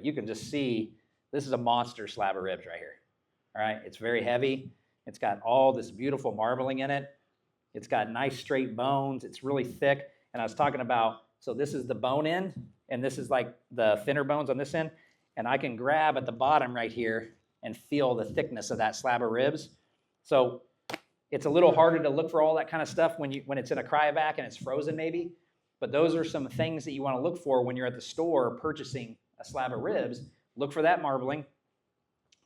You can just see this is a monster slab of ribs right here. All right, it's very heavy. It's got all this beautiful marbling in it. It's got nice straight bones. It's really thick. And I was talking about, so this is the bone end, and this is like the thinner bones on this end. And I can grab at the bottom right here and feel the thickness of that slab of ribs. So it's a little harder to look for all that kind of stuff when it's in a cryovac and it's frozen maybe. But those are some things that you want to look for when you're at the store purchasing a slab of ribs. Look for that marbling.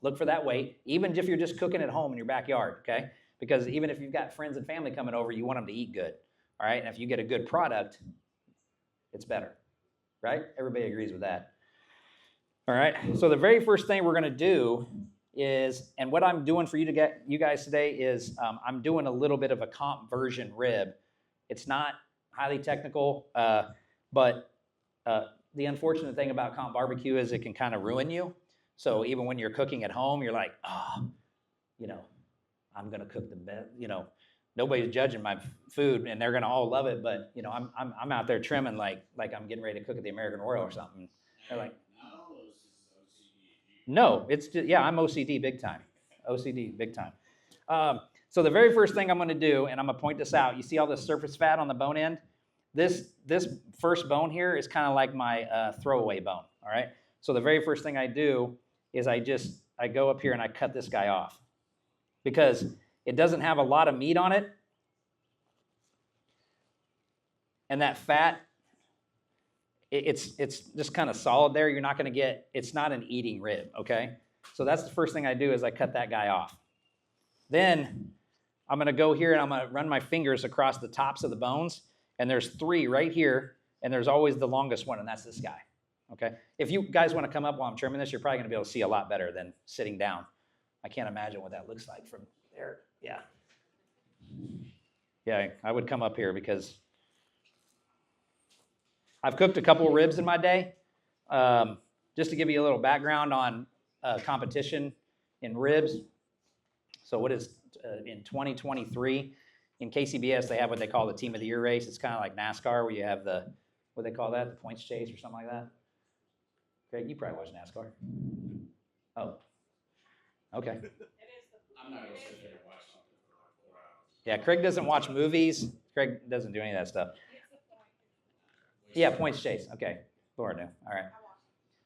Look for that weight, even if you're just cooking at home in your backyard, okay? Because even if you've got friends and family coming over, you want them to eat good, all right? And if you get a good product, it's better, right? Everybody agrees with that. All right, so the very first thing we're going to do is, and what I'm doing for you guys today is I'm doing a little bit of a comp version rib. It's not highly technical, but the unfortunate thing about comp barbecue is it can kind of ruin you. So even when you're cooking at home, you're like, oh, I'm going to cook the best. Nobody's judging my food, and they're going to all love it. But I'm out there trimming like I'm getting ready to cook at the American Royal or something. They're like, no, it's just, yeah, I'm OCD big time. OCD big time. So the very first thing I'm going to do, and I'm going to point this out. You see all this surface fat on the bone end? This first bone here is kind of like my throwaway bone. All right. So the very first thing I do is I go up here and I cut this guy off because it doesn't have a lot of meat on it. And that fat, it's just kind of solid there. You're not going to get, it's not an eating rib, okay? So that's the first thing I do is I cut that guy off. Then I'm going to go here and I'm going to run my fingers across the tops of the bones. And there's 3 right here. And there's always the longest one, and that's this guy. Okay, if you guys want to come up while I'm trimming this, you're probably going to be able to see a lot better than sitting down. I can't imagine what that looks like from there. Yeah, I would come up here because I've cooked a couple of ribs in my day. Just to give you a little background on competition in ribs. So what is in 2023 in KCBS, they have what they call the Team of the Year race. It's kind of like NASCAR where you have what they call that, the points chase or something like that. Craig, you probably watch NASCAR. Oh, okay. I'm not going to sit there and watch something for like 4 hours. Yeah, Craig doesn't watch movies. Craig doesn't do any of that stuff. Yeah, points chase. Okay, Laura knew. All right.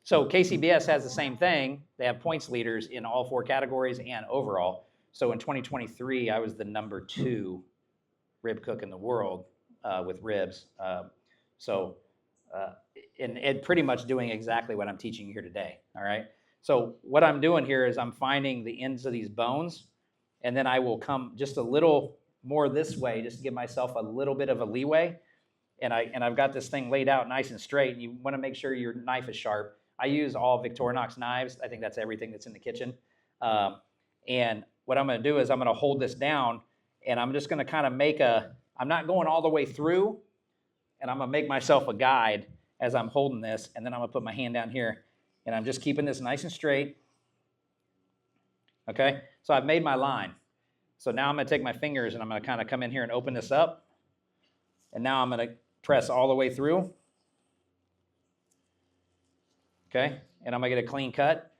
So KCBS has the same thing. They have points leaders in all 4 categories and overall. So in 2023, I was the number 2 rib cook in the world with ribs. And pretty much doing exactly what I'm teaching you here today, all right? So what I'm doing here is I'm finding the ends of these bones, and then I will come just a little more this way just to give myself a little bit of a leeway, and I've got this thing laid out nice and straight, and you want to make sure your knife is sharp. I use all Victorinox knives. I think that's everything that's in the kitchen. And what I'm going to do is I'm going to hold this down, and I'm just going to kind of I'm not going all the way through, and I'm going to make myself a guide as I'm holding this, and then I'm going to put my hand down here, and I'm just keeping this nice and straight. Okay, so I've made my line. So now I'm going to take my fingers, and I'm going to kind of come in here and open this up, and now I'm going to press all the way through. Okay, and I'm going to get a clean cut.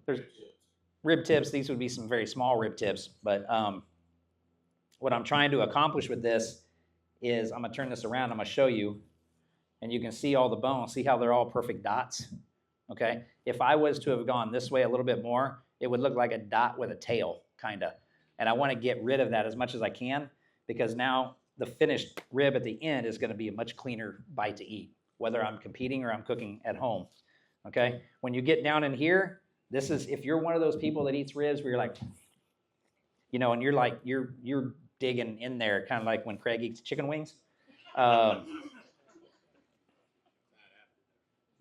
There's rib tips. These would be some very small rib tips, but what I'm trying to accomplish with this is I'm going to turn this around. I'm going to show you. And you can see all the bones. See how they're all perfect dots? Okay? If I was to have gone this way a little bit more, it would look like a dot with a tail, kind of. And I want to get rid of that as much as I can because now the finished rib at the end is going to be a much cleaner bite to eat, whether I'm competing or I'm cooking at home. Okay? When you get down in here, this is, if you're one of those people that eats ribs where you're like, and you're like, you're digging in there, kind of like when Craig eats chicken wings.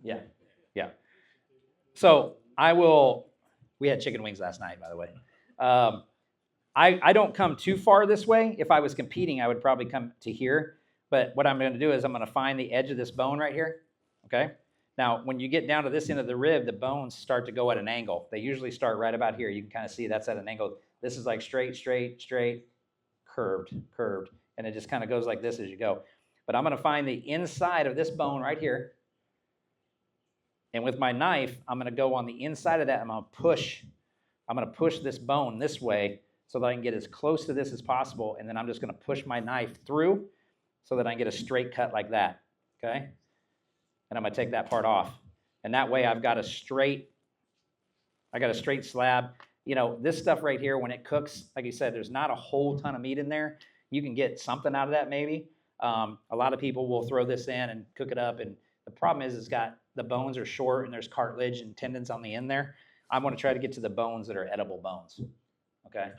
Yeah. So we had chicken wings last night, by the way. I don't come too far this way. If I was competing, I would probably come to here. But what I'm going to do is I'm going to find the edge of this bone right here, okay? Now, when you get down to this end of the rib, the bones start to go at an angle. They usually start right about here. You can kind of see that's at an angle. This is like straight, curved, and it just kind of goes like this as you go. But I'm going to find the inside of this bone right here, And with my knife, I'm going to go on the inside of that. I'm going to push this bone this way so that I can get as close to this as possible. And then I'm just going to push my knife through so that I can get a straight cut like that, okay? And I'm going to take that part off. And that way I've got a straight slab. You know, this stuff right here, when it cooks, like you said, there's not a whole ton of meat in there. You can get something out of that maybe. A lot of people will throw this in and cook it up. And the problem is it's got, the bones are short and there's cartilage and tendons on the end there. I want to try to get to the bones that are edible bones, okay?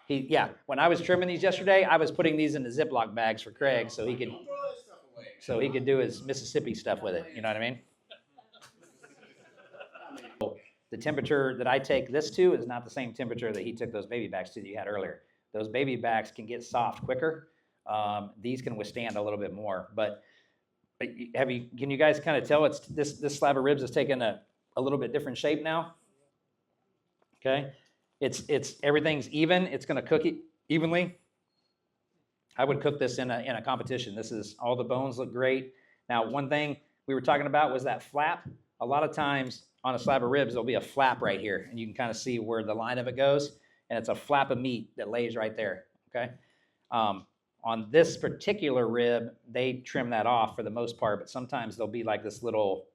Yeah, when I was trimming these yesterday, I was putting these in the Ziploc bags for Craig so he could do his Mississippi stuff with it. You know what I mean? The temperature that I take this to is not the same temperature that he took those baby backs to that you had earlier. Those baby backs can get soft quicker. These can withstand a little bit more. But can you guys kind of tell it's this slab of ribs is taking a little bit different shape now? Okay. It's everything's even. It's going to cook it evenly. I would cook this in a competition. This is, all the bones look great. Now, one thing we were talking about was that flap. A lot of times on a slab of ribs, there'll be a flap right here, and you can kind of see where the line of it goes, and it's a flap of meat that lays right there, okay? On this particular rib, they trim that off for the most part, but sometimes there'll be like this little,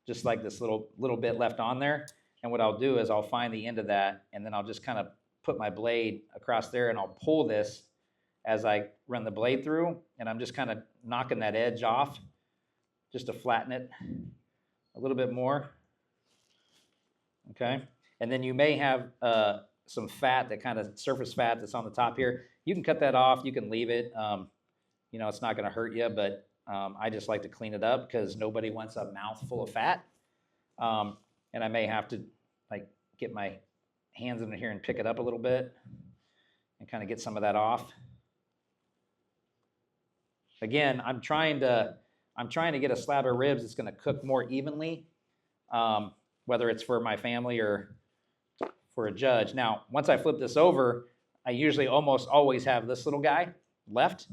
just like this little bit left on there. And what I'll do is I'll find the end of that, and then I'll just kind of put my blade across there, and I'll pull this as I run the blade through, and I'm just kind of knocking that edge off just to flatten it a little bit more, okay? And then you may have some fat, that kind of surface fat that's on the top here. You can cut that off, you can leave it. You know, it's not gonna hurt you, but I just like to clean it up because nobody wants a mouthful of fat. And I may have to like get my hands in here and pick it up a little bit and kind of get some of that off. Again, I'm trying to get a slab of ribs that's going to cook more evenly, whether it's for my family or for a judge. Now, once I flip this over, I usually almost always have this little guy left.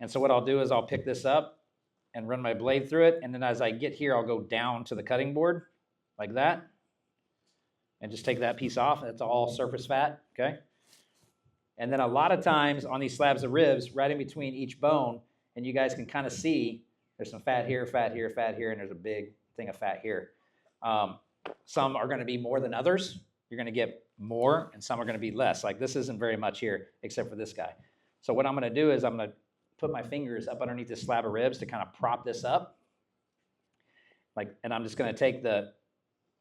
And so what I'll do is I'll pick this up and run my blade through it. And then as I get here, I'll go down to the cutting board like that and just take that piece off. That's all surface fat, okay? And then a lot of times on these slabs of ribs, right in between each bone, and you guys can kind of see there's some fat here, fat here, fat here, and there's a big thing of fat here. Some are going to be more than others. You're going to get more, and some are going to be less. Like this isn't very much here, except for this guy. So what I'm going to do is I'm going to put my fingers up underneath this slab of ribs to kind of prop this up. And I'm just going to take the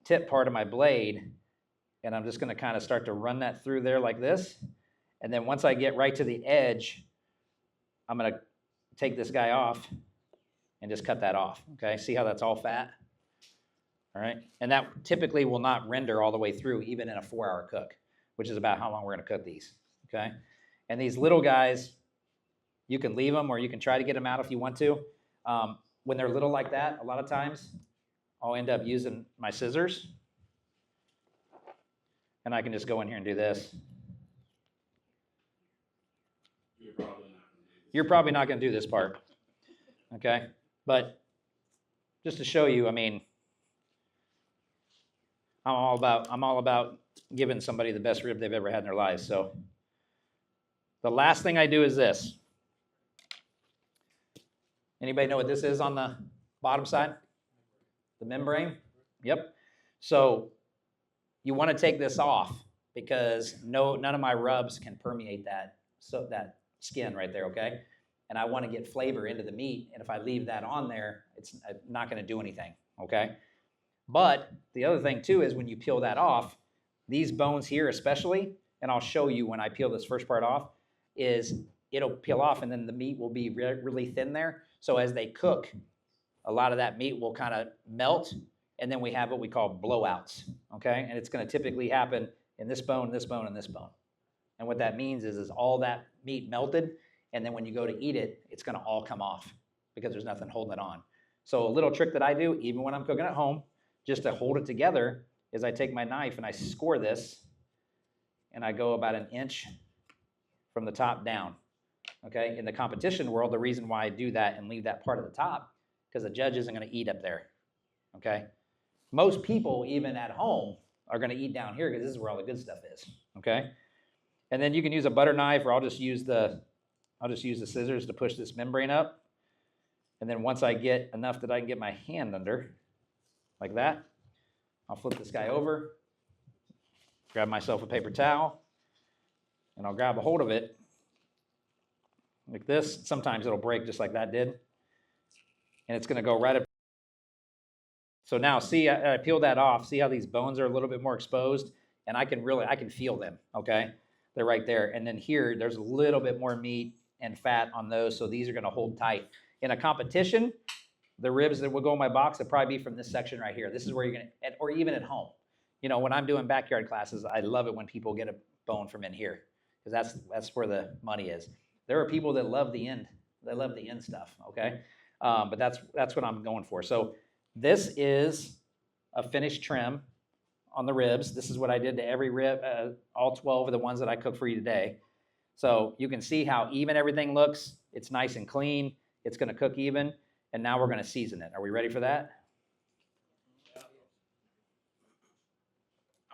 tip part of my blade, and I'm just going to kind of start to run that through there like this. And then once I get right to the edge, I'm going to take this guy off and just cut that off, okay? See how that's all fat? All right, and that typically will not render all the way through even in a 4-hour cook, which is about how long we're going to cook these, okay? And these little guys, you can leave them or you can try to get them out if you want to. When they're little like that, a lot of times I'll end up using my scissors, and I can just go in here and do this. You're probably not going to do this part, okay? But just to show you, I mean, I'm all about giving somebody the best rib they've ever had in their lives. So the last thing I do is this. Anybody know what this is on the bottom side? The membrane? Yep. So you want to take this off because none of my rubs can permeate that skin right there, okay? And I want to get flavor into the meat, and if I leave that on there, it's not going to do anything, okay? But the other thing too is when you peel that off, these bones here especially, and I'll show you when I peel this first part off, is it'll peel off and then the meat will be really thin there. So as they cook, a lot of that meat will kind of melt, and then we have what we call blowouts, okay? And it's going to typically happen in this bone, this bone, and this bone. And what that means is all that meat melted, and then when you go to eat it, it's going to all come off because there's nothing holding it on. So a little trick that I do, even when I'm cooking at home, just to hold it together, is I take my knife and I score this, and I go about 1 inch from the top down, okay? In the competition world, the reason why I do that and leave that part at the top because the judge isn't going to eat up there, okay? Most people, even at home, are going to eat down here because this is where all the good stuff is, okay? And then you can use a butter knife, or I'll just use the scissors to push this membrane up. And then once I get enough that I can get my hand under, like that, I'll flip this guy over, grab myself a paper towel, and I'll grab a hold of it like this. Sometimes it'll break just like that did. And it's going to go right up. So now see, I peeled that off. See how these bones are a little bit more exposed? And I can feel them, okay? They're right there. And then here, there's a little bit more meat and fat on those, so these are going to hold tight. In a competition, the ribs that will go in my box will probably be from this section right here. This is where you're going to, or even at home. You know, when I'm doing backyard classes, I love it when people get a bone from in here, because that's where the money is. There are people that love the end. They love the end stuff, okay? But that's what I'm going for. So this is a finished trim on the ribs. This is what I did to every rib, all 12 of the ones that I cooked for you today. So you can see how even everything looks. It's nice and clean. It's going to cook even. And now we're going to season it. Are we ready for that?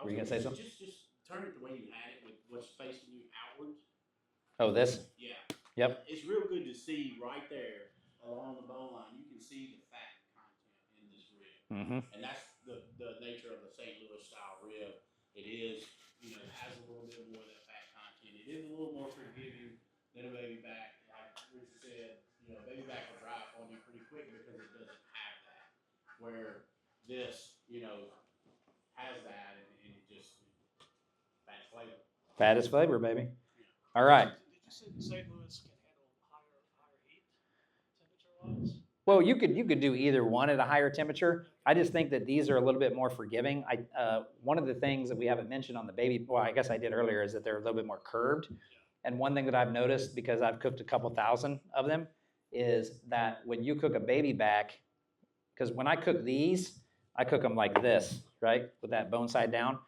Were you going to say something? Just turn it the way you had it with what's facing you outwards. Oh, this? Yeah. Yep. It's real good to see right there along the bone line. You can see the fat content in this rib. Mm-hmm. And that's the nature of the St. Louis style rib. It is, you know, it has a little bit more of that fat content. It is a little more forgiving than a baby back. Like Richard said, you know, baby back will dry up on you pretty quick because it doesn't have that. Where this, you know, has that and it just fat flavor. Fat is flavor, baby. All right. Did you say the St. Louis can handle higher heat temperature-wise? Well, you could do either one at a higher temperature. I just think that these are a little bit more forgiving. One of the things that we haven't mentioned on the baby, well, I guess I did earlier, is that they're a little bit more curved. And one thing that I've noticed, because I've cooked a couple thousand of them, is that when you cook a baby back, because when I cook these, I cook them like this, right, with that bone side down.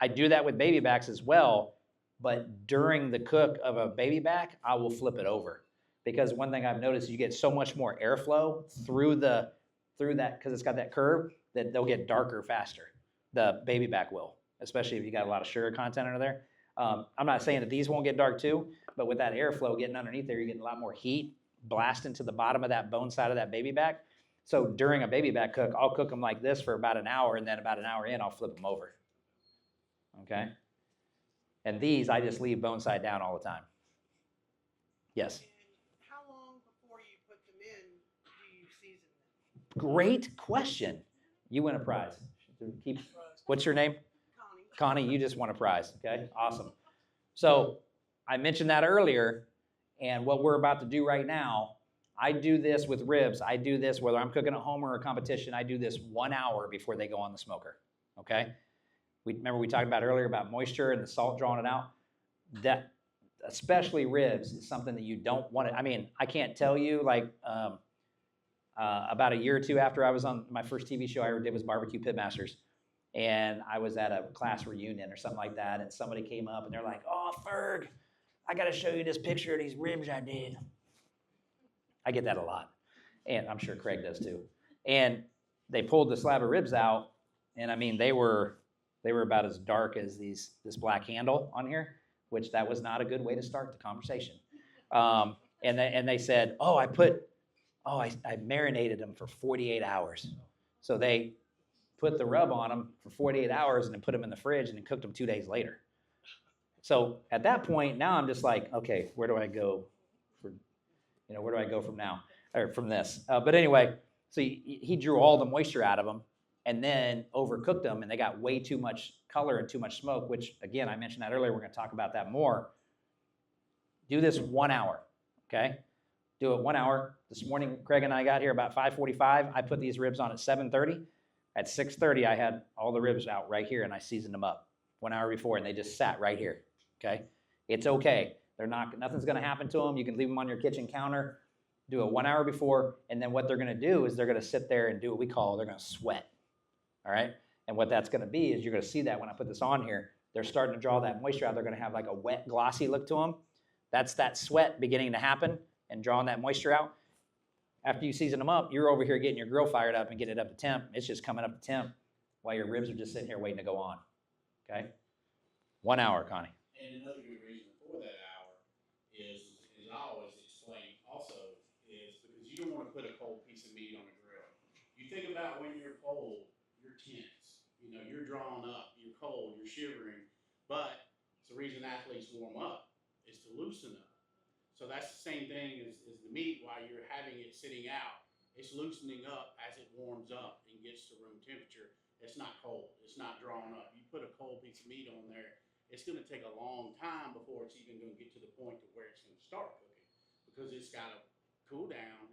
I do that with baby backs as well, but during the cook of a baby back, I will flip it over. Because one thing I've noticed is you get so much more airflow through that, because it's got that curve, that they'll get darker faster. The baby back will, especially if you got a lot of sugar content under there. I'm not saying that these won't get dark too, but with that airflow getting underneath there, you're getting a lot more heat blasting to the bottom of that bone side of that baby back. So during a baby back cook, I'll cook them like this for about an hour, and then about an hour in, I'll flip them over. Okay? And these, I just leave bone side down all the time. Yes? And how long before you put them in do you season them? Great question. You win a prize. What's your name? Connie. Connie, you just won a prize, okay? Awesome. So I mentioned that earlier, and what we're about to do right now, I do this with ribs. I do this whether I'm cooking at home or a competition. I do this 1 hour before they go on the smoker, okay? Remember we talked about earlier about moisture and the salt drawing it out? That, especially ribs, is something that you don't want to, I mean, I can't tell you, like, about a year or two after I was on my first TV show I ever did was BBQ Pitmasters. And I was at a class reunion or something like that, and somebody came up and they're like, "Oh, Ferg, I got to show you this picture of these ribs I did." I get that a lot, and I'm sure Craig does too. And they pulled the slab of ribs out, and I mean they were about as dark as this black handle on here, which that was not a good way to start the conversation. And they said, I marinated them for 48 hours. So they put the rub on them for 48 hours and then put them in the fridge and then cooked them 2 days later. So at that point, now I'm just like, okay, where do I go from now, or from this? But anyway, so he drew all the moisture out of them and then overcooked them, and they got way too much color and too much smoke, which again, I mentioned that earlier. We're going to talk about that more. Do this 1 hour, okay? Do it 1 hour. This morning, Craig and I got here about 5:45. I put these ribs on at 7:30. At 6:30, I had all the ribs out right here, and I seasoned them up 1 hour before, and they just sat right here, okay? It's okay. Nothing's going to happen to them. You can leave them on your kitchen counter. Do it 1 hour before, and then what they're going to do is they're going to sit there and do what we call, they're going to sweat, all right? And what that's going to be is you're going to see that when I put this on here, they're starting to draw that moisture out. They're going to have like a wet, glossy look to them. That's that sweat beginning to happen and drawing that moisture out. After you season them up, you're over here getting your grill fired up and getting it up to temp. It's just coming up to temp while your ribs are just sitting here waiting to go on. Okay? 1 hour, Connie. And another good reason for that hour is I always explain also, is because you don't want to put a cold piece of meat on a grill. You think about when you're cold, you're tense. You know, you're drawn up, you're cold, you're shivering. But it's the reason athletes warm up is to loosen up. So that's the same thing as the meat while you're having it sitting out. It's loosening up as it warms up and gets to room temperature. It's not cold. It's not drawn up. You put a cold piece of meat on there, it's going to take a long time before it's even going to get to the point to where it's going to start cooking because it's got to cool down.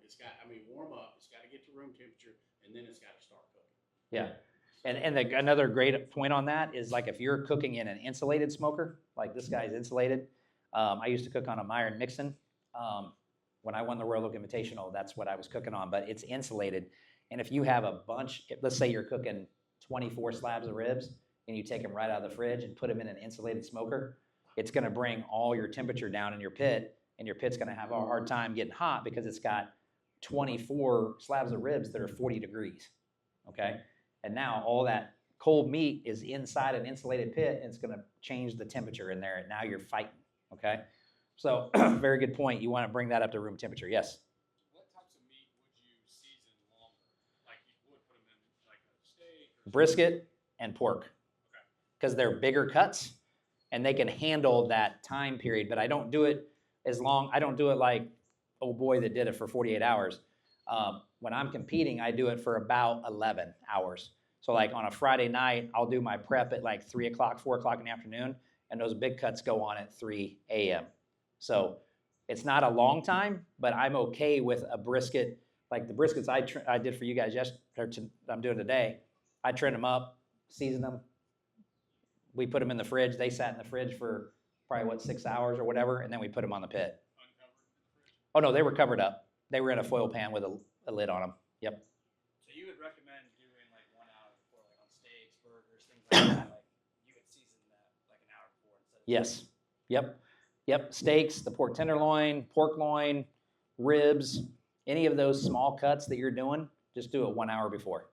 Warm up. It's got to get to room temperature, and then it's got to start cooking. Yeah. Another great point on that is like if you're cooking in an insulated smoker, like this guy's insulated. I used to cook on a Meyer Nixon. When I won the Royal Oak Invitational, that's what I was cooking on, but it's insulated. And if you have a bunch, let's say you're cooking 24 slabs of ribs and you take them right out of the fridge and put them in an insulated smoker, it's going to bring all your temperature down in your pit, and your pit's going to have a hard time getting hot because it's got 24 slabs of ribs that are 40 degrees, okay? And now all that cold meat is inside an insulated pit, and it's going to change the temperature in there, and now you're fighting. Okay, so very good point. You want to bring that up to room temperature. Yes. What types of meat would you season longer? Like you would put them in like a steak or Brisket and pork. Okay. Because they're bigger cuts and they can handle that time period. But I don't do it as long. I don't do it like old boy that did it for 48 hours. When I'm competing, I do it for about 11 hours. So like on a Friday night, I'll do my prep at like 3 o'clock, 4 o'clock in the afternoon. And those big cuts go on at 3 a.m. So it's not a long time, but I'm okay with a brisket. Like the briskets I did for you guys yesterday, I'm doing today. I trimmed them up, seasoned them. We put them in the fridge. They sat in the fridge for probably, 6 hours or whatever, and then we put them on the pit. uncovered in the fridge? Oh, no, they were covered up. They were in a foil pan with a lid on them. Yep. So you would recommend doing like 1 hour before, like on steaks, burgers, things like that. Like you would season that like an hour before instead of. Yes. Yep. Steaks, the pork tenderloin, pork loin, ribs, any of those small cuts that you're doing, just do it 1 hour before.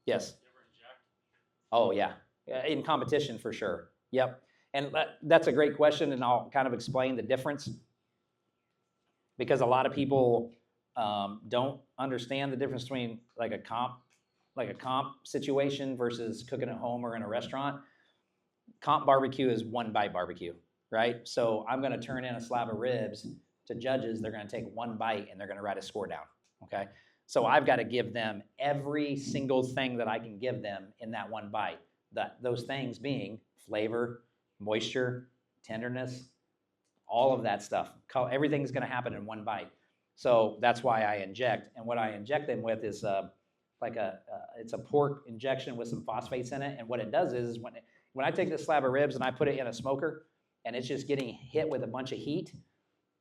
Yes. You ever inject? Oh, yeah. In competition for sure. Yep. And that's a great question, and I'll kind of explain the difference because a lot of people don't understand the difference between like a comp situation versus cooking at home or in a restaurant. Comp barbecue is one bite barbecue, right? So I'm going to turn in a slab of ribs to judges. They're going to take one bite and they're going to write a score down, okay? So I've got to give them every single thing that I can give them in that one bite. Those things being flavor, moisture, tenderness, all of that stuff. Everything's going to happen in one bite. So that's why I inject. And what I inject them with is it's a pork injection with some phosphates in it. And what it does is when I take this slab of ribs and I put it in a smoker and it's just getting hit with a bunch of heat,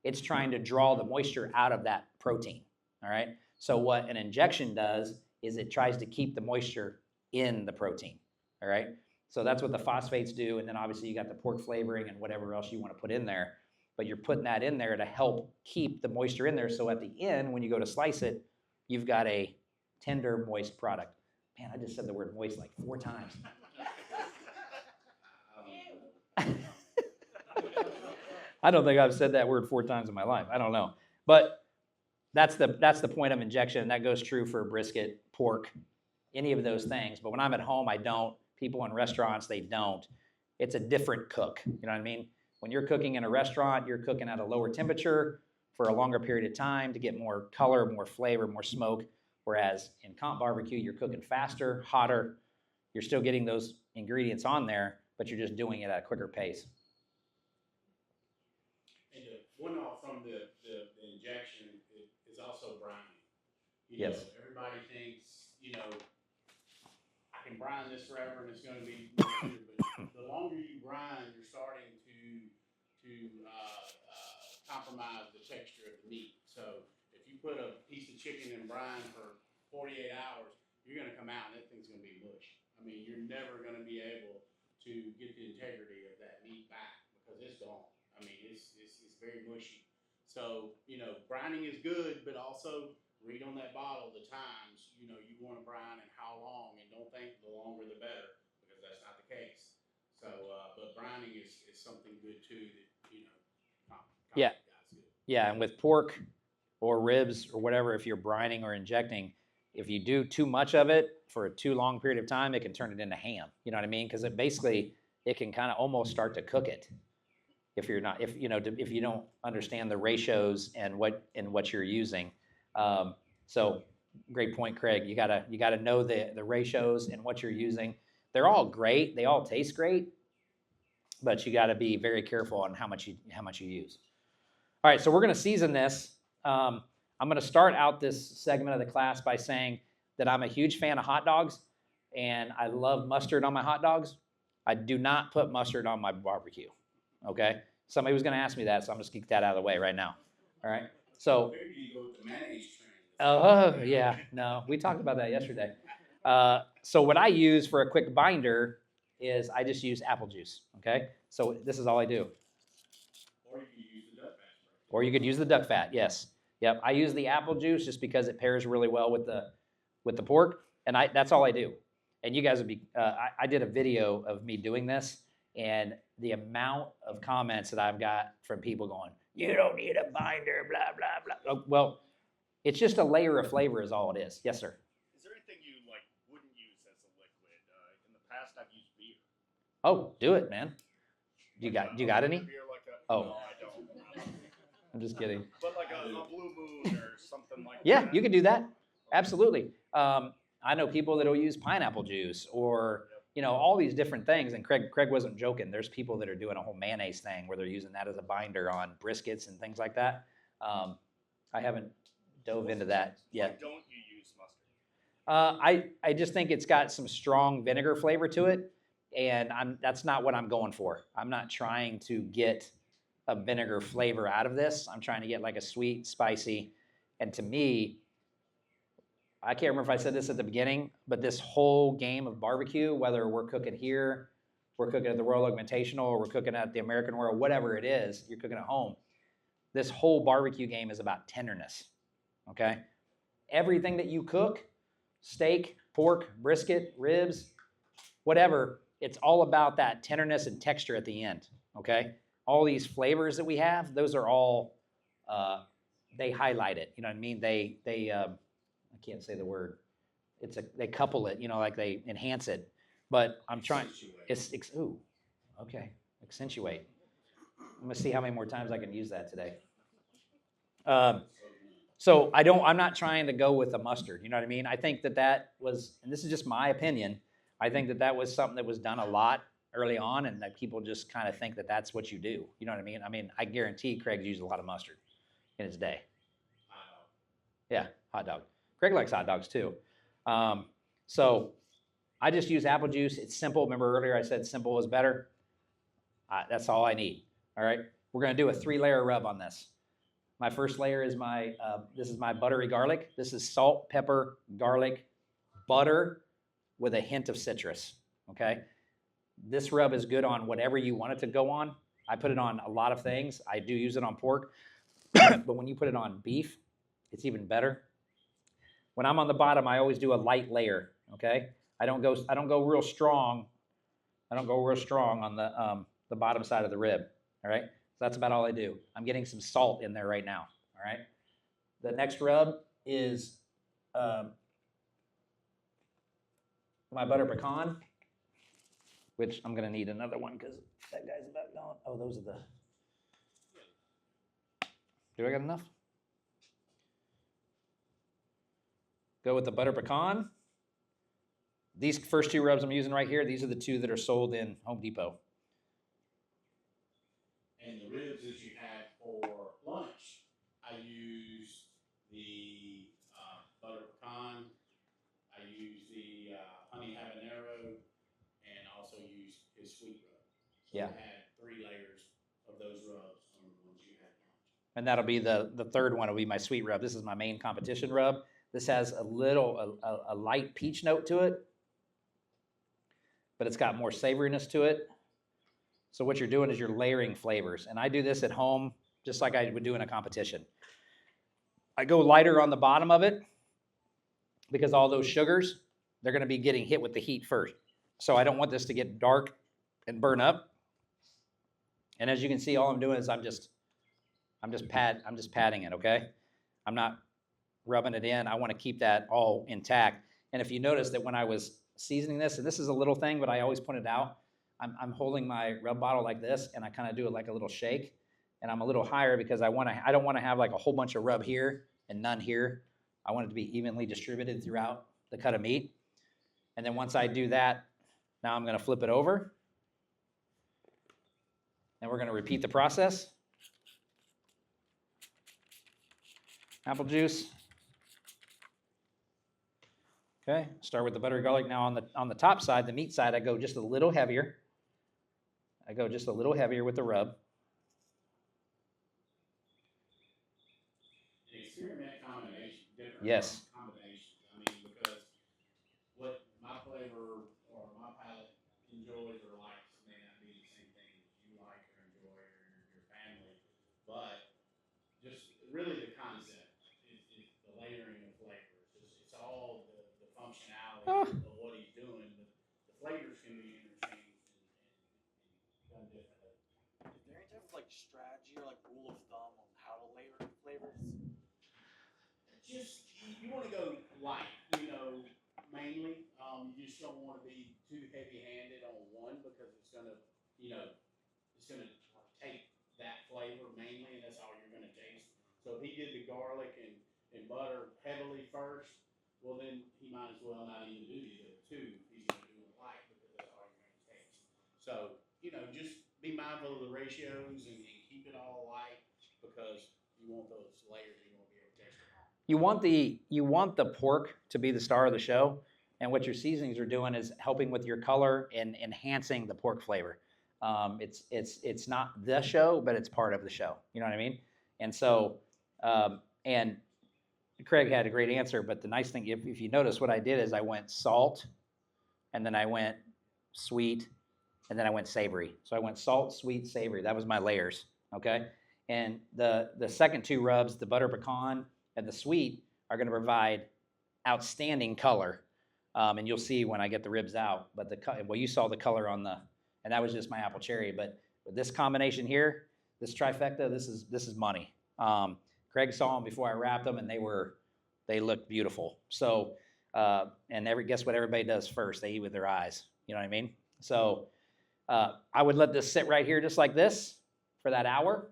it's trying to draw the moisture out of that protein, all right? So what an injection does is it tries to keep the moisture in the protein, all right? So that's what the phosphates do, and then obviously you got the pork flavoring and whatever else you want to put in there, but you're putting that in there to help keep the moisture in there, so at the end, when you go to slice it, you've got a tender, moist product. Man, I just said the word moist like 4 times. I don't think I've said that word 4 times in my life. I don't know. But that's the point of injection, and that goes true for brisket, pork, any of those things. But when I'm at home, I don't. People in restaurants, they don't. It's a different cook. You know what I mean? When you're cooking in a restaurant, you're cooking at a lower temperature for a longer period of time to get more color, more flavor, more smoke. Whereas in comp barbecue, you're cooking faster, hotter. You're still getting those ingredients on there, but you're just doing it at a quicker pace. And one off from the injection is also brining. Yes. Everybody thinks, I can brine this forever and it's going to be more good, but the longer you brine, you're starting to compromise the texture of the meat. So if you put a piece of chicken in brine for 48 hours, you're going to come out and that thing's going to be mush. I mean, you're never going to be able to get the integrity of that meat back because it's gone. I mean, it's very mushy. So, brining is good, but also read on that bottle the times, you want to brine and how long, and don't think the longer the better, because that's not the case. So, but brining is something good too that, Yeah. guys do. Yeah, and with pork or ribs or whatever, if you're brining or injecting, if you do too much of it for a too long period of time, it can turn it into ham. You know what I mean? Because it can kind of almost start to cook it if you're not, if if you don't understand the ratios and what you're using. So great point, Craig. You gotta know the ratios and what you're using. They're all great. They all taste great, but you got to be very careful on how much you use. All right, so we're going to season this. I'm going to start out this segment of the class by saying that I'm a huge fan of hot dogs, and I love mustard on my hot dogs. I do not put mustard on my barbecue, okay? Somebody was going to ask me that, so I'm going to keep that out of the way right now, all right? So, Maybe you go with the mayonnaise train. oh, yeah, no, we talked about that yesterday. So what I use for a quick binder is I just use apple juice, okay? So this is all I do. Or you could use the duck fat, yes. Yep, I use the apple juice just because it pairs really well with the pork, and that's all I do. And you guys would be, I did a video of me doing this, and the amount of comments that I've got from people going, you don't need a binder, blah, blah, blah. Oh, well, it's just a layer of flavor is all it is. Yes, sir. Is there anything you wouldn't use as a liquid? In the past, I've used beer. Oh, do it, man. Do you got any? Beer Oh. No, I don't. I'm just kidding. But like a blue moon or something like Yeah, that. you can do that. Absolutely. I know people that'll use pineapple juice or all these different things. And Craig wasn't joking. There's people that are doing a whole mayonnaise thing where they're using that as a binder on briskets and things like that. I haven't dove into that yet. Why don't you use mustard? I just think it's got some strong vinegar flavor to it, and that's not what I'm going for. I'm not trying to get a vinegar flavor out of this. I'm trying to get like a sweet, spicy, and to me, I can't remember if I said this at the beginning, but this whole game of barbecue, whether we're cooking here, we're cooking at the Royal Invitational, or we're cooking at the American Royal, whatever it is, you're cooking at home, this whole barbecue game is about tenderness, okay? Everything that you cook, steak, pork, brisket, ribs, whatever, it's all about that tenderness and texture at the end, okay? All these flavors that we have, those are all, they highlight it, you know what I mean? I can't say the word. They couple it, like they enhance it. But I'm trying, accentuate. I'm gonna see how many more times I can use that today. So I'm not trying to go with a mustard, you know what I mean? I think that was, and this is just my opinion, I think that was something that was done a lot early on, and that people just kind of think that that's what you do, you know what I mean? I mean, I guarantee Craig's used a lot of mustard in his day. Yeah, hot dog. Craig likes hot dogs too. So I just use apple juice. It's simple. Remember earlier I said simple is better? That's all I need, all right? We're gonna do a 3-layer rub on this. My first layer is this is my buttery garlic. This is salt, pepper, garlic, butter with a hint of citrus, okay? This rub is good on whatever you want it to go on. I put it on a lot of things. I do use it on pork, but when you put it on beef, it's even better. When I'm on the bottom, I always do a light layer, okay? I don't go real strong. I don't go real strong on the bottom side of the rib, all right? So that's about all I do. I'm getting some salt in there right now, all right? The next rub is my butter pecan, which I'm gonna need another one because that guy's about gone. Oh, those are the, do I got enough? Go with the butter pecan. These first 2 rubs I'm using right here, these are the 2 that are sold in Home Depot. And the ribs that you had for lunch, I use the butter pecan, I use the honey habanero, and also use his sweet rub. So Yeah. I had 3 layers of those rubs on the ones you had lunch. And that'll be the third one will be my sweet rub. This is my main competition rub. This has a light peach note to it, but it's got more savoriness to it. So what you're doing is you're layering flavors. And I do this at home just like I would do in a competition. I go lighter on the bottom of it because all those sugars, they're going to be getting hit with the heat first. So I don't want this to get dark and burn up. And as you can see, all I'm doing is I'm just patting it, okay? I'm not rubbing it in. I want to keep that all intact. And if you notice that when I was seasoning this, and this is a little thing, but I always point it out, I'm holding my rub bottle like this, and I kind of do it like a little shake, and I'm a little higher because I don't want to have like a whole bunch of rub here and none here. I want it to be evenly distributed throughout the cut of meat. And then once I do that, now I'm going to flip it over, and we're going to repeat the process. Apple juice. Okay, start with the buttery garlic. Now on the top side, the meat side, I go just a little heavier. I go just a little heavier with the rub. Experiment combination, different Yes. combinations. I mean, because what my flavor or my palate enjoys or likes may not be the same thing that you like or enjoy or your family. But just really the concept is the layering of flavors. It's all the functionality of what he's doing, but the flavors can be interchanged and done differently. Is there any type of like strategy or like rule of thumb on how to layer flavors? Just you want to go light, mainly. You just don't want to be too heavy-handed on one because it's gonna take that flavor mainly, and that's all you're gonna taste. So if he did the garlic and butter heavily first, well then he might as well not even do the other two. He's gonna do it light because that's all you're gonna taste. So just be mindful of the ratios and keep it all light because you want those layers you want to be able to taste them all. You want the pork to be the star of the show, and what your seasonings are doing is helping with your color and enhancing the pork flavor. It's not the show, but it's part of the show. You know what I mean? And so, and Craig had a great answer, but the nice thing, if you notice, what I did is I went salt, and then I went sweet, and then I went savory. So I went salt, sweet, savory. That was my layers. Okay, and the second two rubs, the butter pecan and the sweet, are going to provide outstanding color, and you'll see when I get the ribs out. But you saw the color on and that was just my apple cherry. But with this combination here, this trifecta, this is money. Craig saw them before I wrapped them, and they looked beautiful. So, guess what everybody does first? They eat with their eyes. You know what I mean? So, I would let this sit right here just like this for that hour,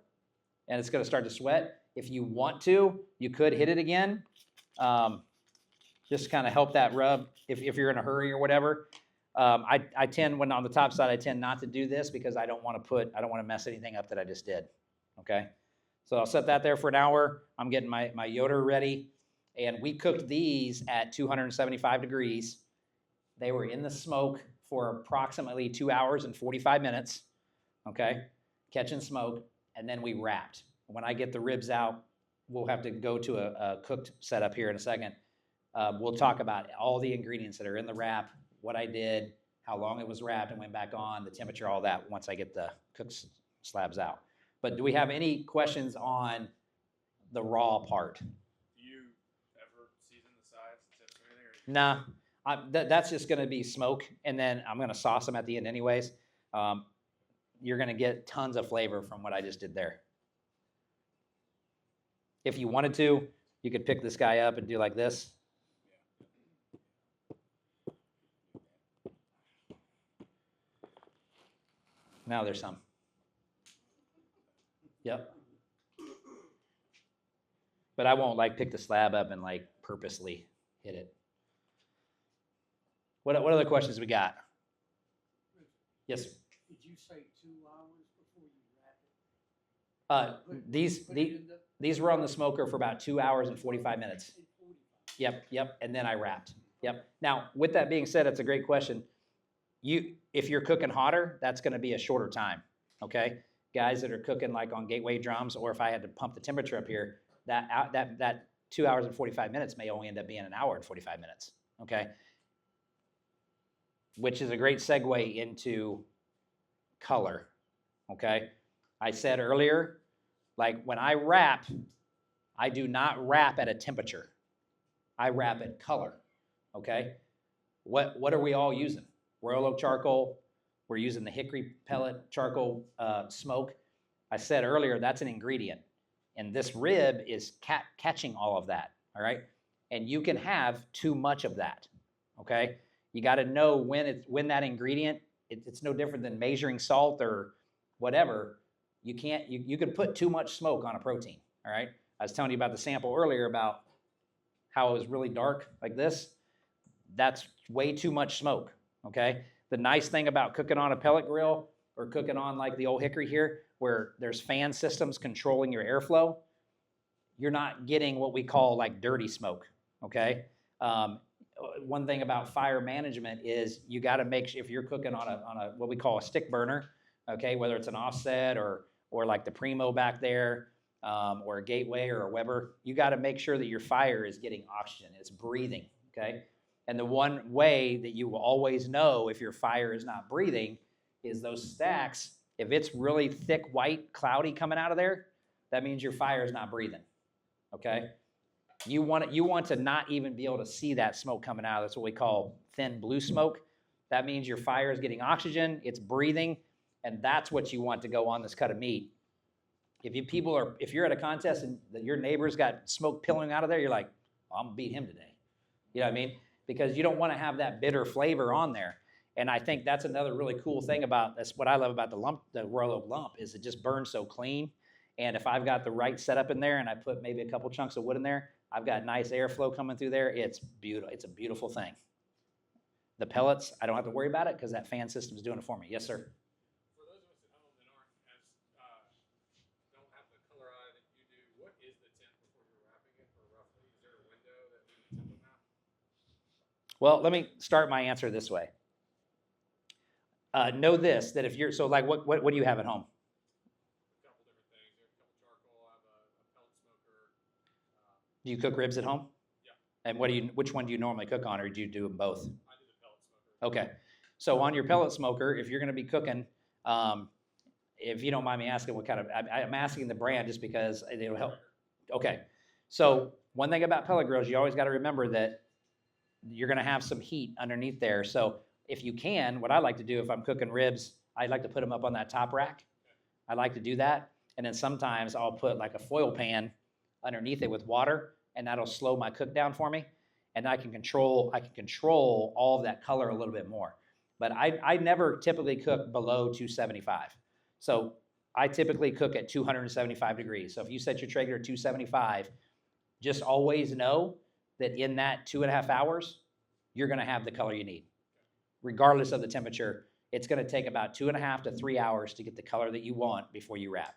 and it's going to start to sweat. If you want to, you could hit it again. Just kind of help that rub if you're in a hurry or whatever. I tend, when on the top side, I tend not to do this because I don't want to mess anything up that I just did. Okay, so I'll set that there for an hour. I'm getting my Yoder ready, and we cooked these at 275 degrees. They were in the smoke for approximately 2 hours and 45 minutes. Okay, catching smoke, and then we wrapped. When I get the ribs out, we'll have to go to a cooked setup here in a second. We'll talk about all the ingredients that are in the wrap, what I did, how long it was wrapped and went back on, the temperature, all that, once I get the cooked slabs out. But do we have any questions on the raw part? Do you ever season the sides and tips or anything? Nah, that's just going to be smoke, and then I'm going to sauce them at the end anyways. You're going to get tons of flavor from what I just did there. If you wanted to, you could pick this guy up and do like this. Now there's some. Yep. But I won't pick the slab up and purposely hit it. What other questions we got? Yes. Did you say 2 hours before you wrap it? These were on the smoker for about 2 hours and 45 minutes. Yep. And then I wrapped. Yep. Now, with that being said, it's a great question. If you're cooking hotter, that's going to be a shorter time. Okay, guys that are cooking on gateway drums, or if I had to pump the temperature up here, that 2 hours and 45 minutes may only end up being an hour and 45 minutes. Okay, which is a great segue into color. Okay, I said earlier, Like when I wrap, I do not wrap at a temperature. I wrap at color, okay? What are we all using? Royal oak charcoal. We're using the hickory pellet charcoal smoke. I said earlier that's an ingredient, and this rib is catching all of that, all right? And you can have too much of that, okay? You got to know when that ingredient, it's no different than measuring salt or whatever. You can't, you could put too much smoke on a protein, all right? I was telling you about the sample earlier about how it was really dark like this. That's way too much smoke, okay? The nice thing about cooking on a pellet grill or cooking on like the old hickory here, where there's fan systems controlling your airflow, you're not getting what we call like dirty smoke, okay? One thing about fire management is you got to make sure if you're cooking on a what we call a stick burner, okay, whether it's an offset or like the Primo back there, or a Gateway or a Weber, you got to make sure that your fire is getting oxygen, it's breathing, okay? And the one way that you will always know if your fire is not breathing is those stacks. If it's really thick, white, cloudy coming out of there, that means your fire is not breathing, okay? You want to not even be able to see that smoke coming out. That's what we call thin blue smoke. That means your fire is getting oxygen, it's breathing, and that's what you want to go on this cut of meat. If you're at a contest and your neighbor's got smoke pillowing out of there, you're like, well, I'm gonna beat him today. You know what I mean? Because you don't want to have that bitter flavor on there. And I think that's another really cool thing about that's what I love about the Royal Oak lump is it just burns so clean. And if I've got the right setup in there and I put maybe a couple chunks of wood in there, I've got nice airflow coming through there. It's beautiful. It's a beautiful thing. The pellets, I don't have to worry about it because that fan system is doing it for me. Yes, sir. For those of us at home that aren't don't have the color eye that you do, what is the temp before you're wrapping it, or roughly? Is there a window that we can temp them out? Well, let me start my answer this way. Know this, that if you're, so like what do you have at home? A couple different things. There's a couple charcoal. I have a pellet smoker. Do you cook ribs at home? Yeah. And which one do you normally cook on, or do you do them both? I do the pellet smoker. Okay. So on your pellet smoker, if you're going to be cooking, if you don't mind me asking what kind of, I'm asking the brand just because it'll help. Okay. So one thing about pellet grills, you always got to remember that you're going to have some heat underneath there. So if you can, what I like to do if I'm cooking ribs, I like to put them up on that top rack. I like to do that. And then sometimes I'll put like a foil pan underneath it with water, and that'll slow my cook down for me. And I can control all of that color a little bit more. But I never typically cook below 275. So I typically cook at 275 degrees. So if you set your Traeger to 275, just always know that in that 2.5 hours, you're going to have the color you need. Regardless of the temperature, it's going to take about 2.5 to 3 hours to get the color that you want before you wrap.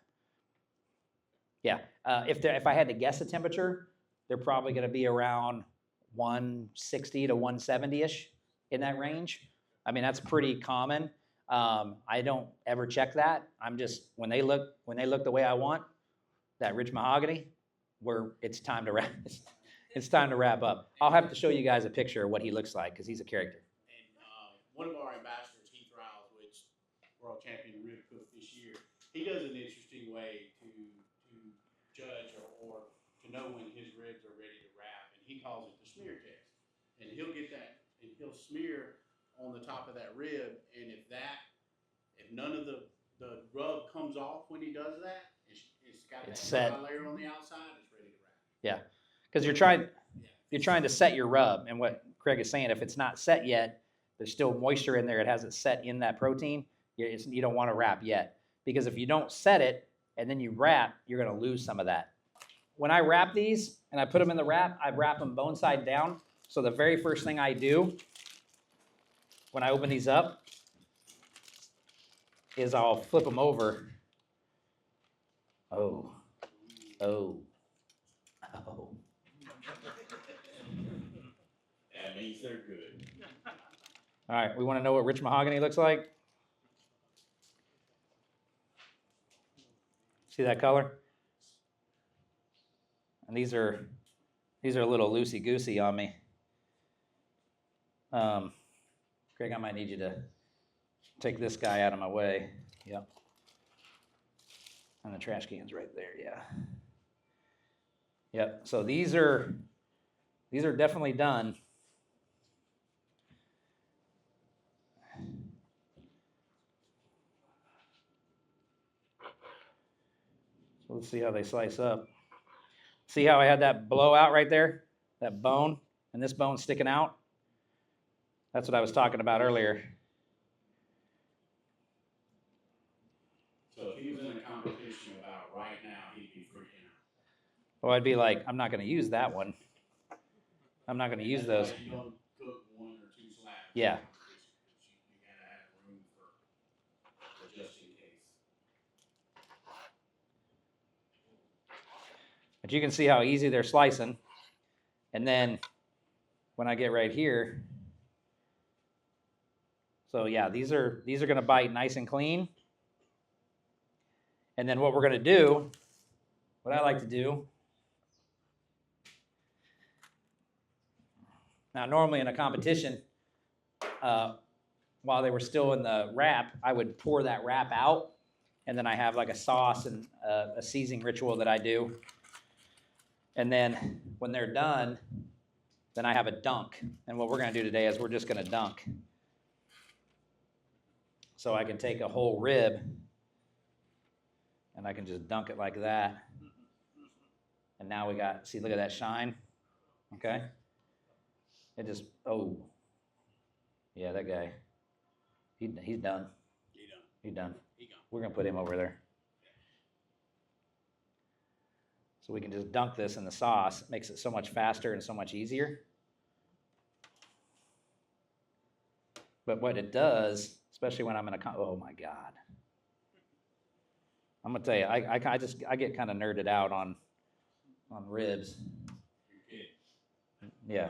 Yeah, if I had to guess a temperature, they're probably going to be around 160 to 170-ish in that range. I mean, that's pretty common. I don't ever check that. I'm just, when they look the way I want, that rich mahogany, it's time to wrap. It's time to wrap up. I'll have to show you guys a picture of what he looks like because he's a character. And one of our ambassadors, Heath Riles, which world champion rib cook this year, he does an interesting way to judge or to know when his ribs are ready to wrap, and he calls it the smear test. And he'll get that, and he'll smear on the top of that rib, and if none of the rub comes off when he does that, it's got that set. dry layer on the outside, it's ready to wrap. Yeah, because you're trying to set your rub, and what Craig is saying, if it's not set yet, there's still moisture in there. It hasn't set in that protein. You don't want to wrap yet, because if you don't set it and then you wrap, you're going to lose some of that. When I wrap these and I put them in the wrap, I wrap them bone side down. So the very first thing I do when I open these up is I'll flip them over. Oh. That means they're good. All right, we want to know what rich mahogany looks like. See that color? And these are a little loosey-goosey on me. Craig, I might need you to take this guy out of my way. Yep. And the trash can's right there, yeah. Yep, so these are definitely done. So let's see how they slice up. See how I had that blowout right there? That bone, and this bone sticking out? That's what I was talking about earlier. So if he was in a competition about right now, he'd be freaking out. Well, I'd be like, I'm not going to use that one. I'm not going to use those. That's why you don't cook 1 or 2 slabs. Yeah. You gotta have room for just in case. But you can see how easy they're slicing. And then when I get right here, so yeah, these are going to bite nice and clean. And then what we're going to do, what I like to do, now normally in a competition, while they were still in the wrap, I would pour that wrap out, and then I have like a sauce and a seasoning ritual that I do. And then when they're done, then I have a dunk. And what we're going to do today is we're just going to dunk. So I can take a whole rib, and I can just dunk it like that. And now we got, see, look at that shine, okay? It just, oh, yeah, that guy, he's done. He done. He's done. He gone. We're gonna put him over there. So we can just dunk this in the sauce. It makes it so much faster and so much easier. But what it does, especially when I'm in a, oh my God. I'm gonna tell you, I get kind of nerded out on ribs. You're kidding. Yeah.